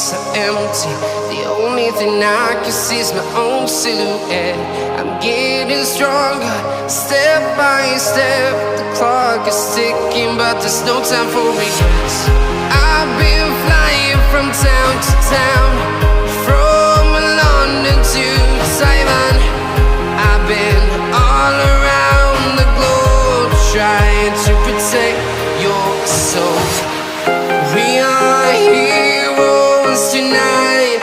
so empty. The only thing I can see is my own silhouette. I'm getting stronger, step by step. The clock is ticking, but there's no time for regrets. I've been flying from town to town, from London to Taiwan. I've been all around the globe, trying to protect your soul. We are heroes tonight.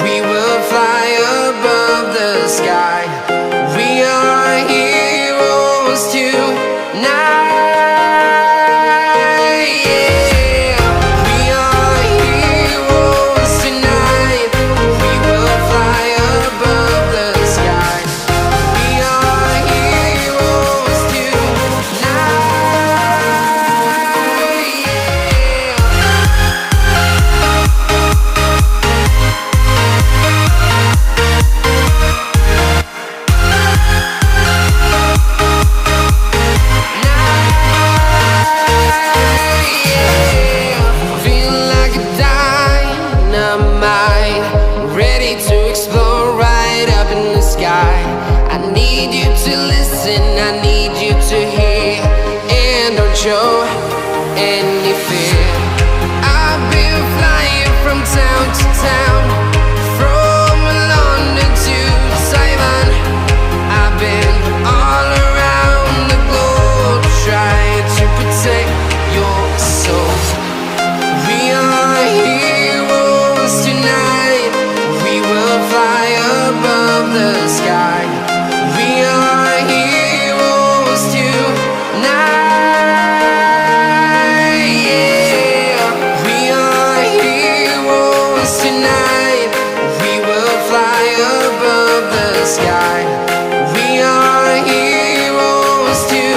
We will fly above the sky. We are heroes tonight. I need you to listen, I need you to hear, and don't show any fear. I've been flying from town to town, from London to Taiwan. I've been all around the globe, trying to protect your soul. We are heroes tonight. We will fly above the sky. We are heroes tonight. Yeah. We are heroes tonight. We will fly above the sky. We are heroes tonight.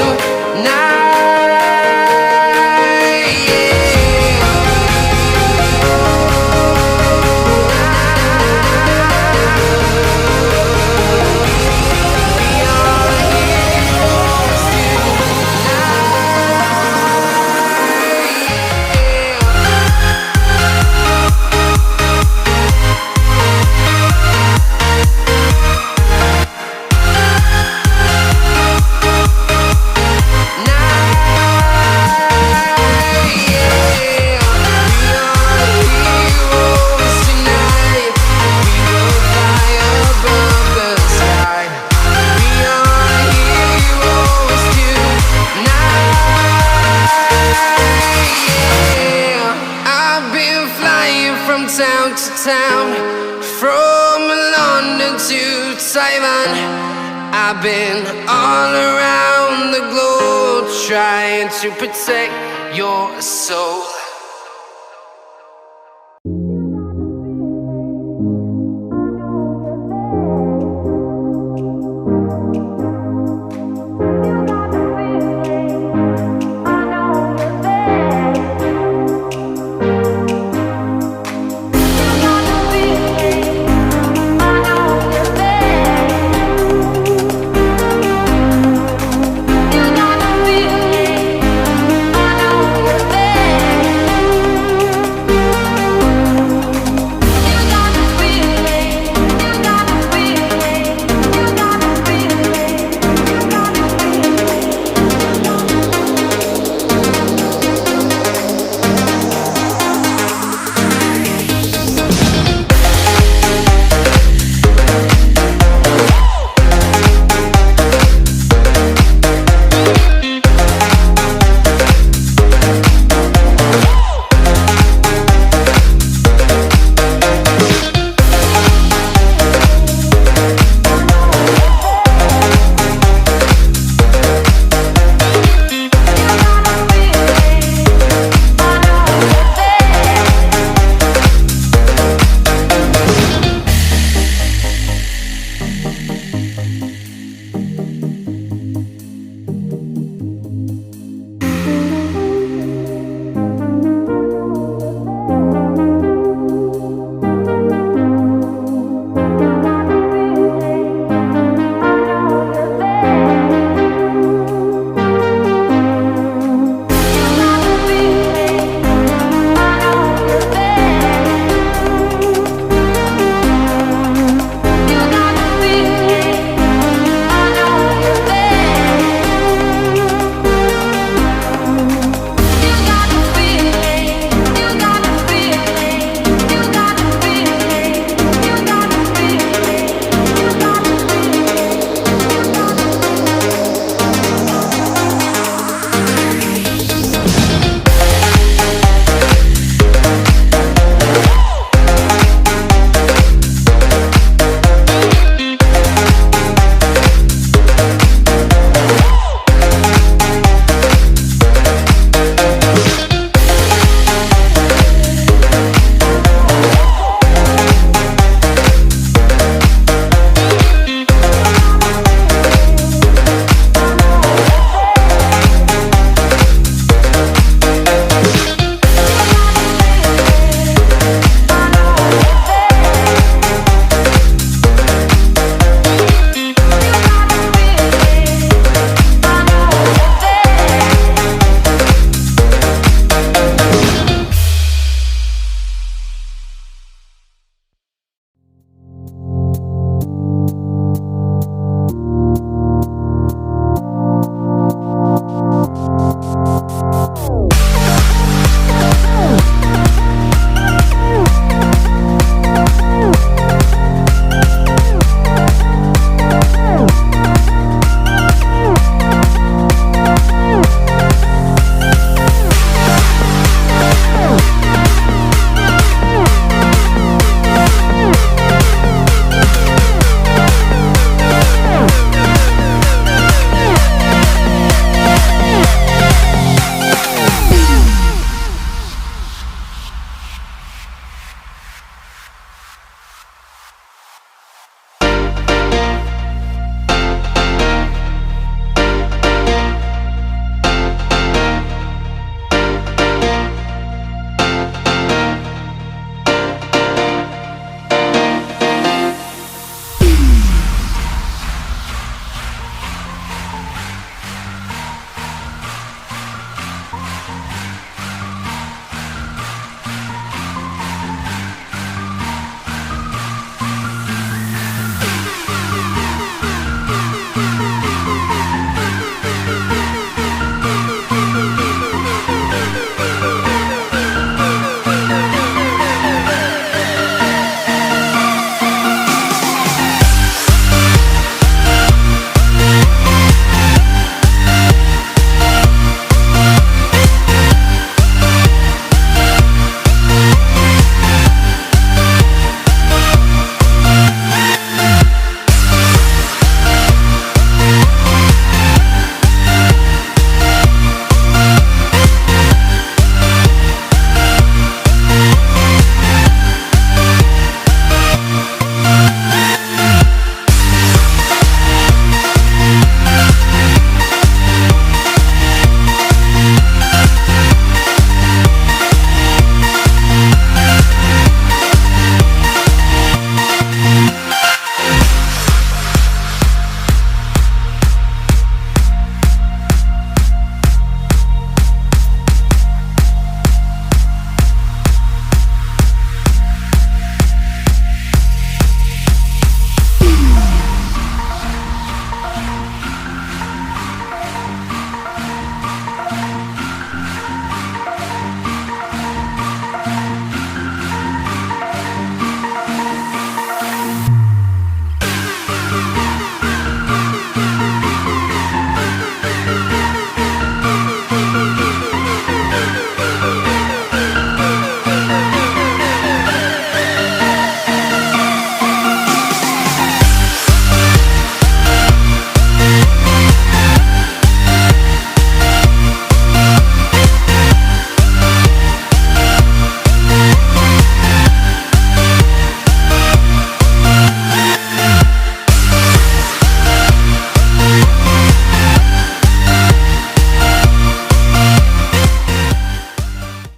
From town to town, from London to Taiwan. I've been all around the globe, trying to protect your soul.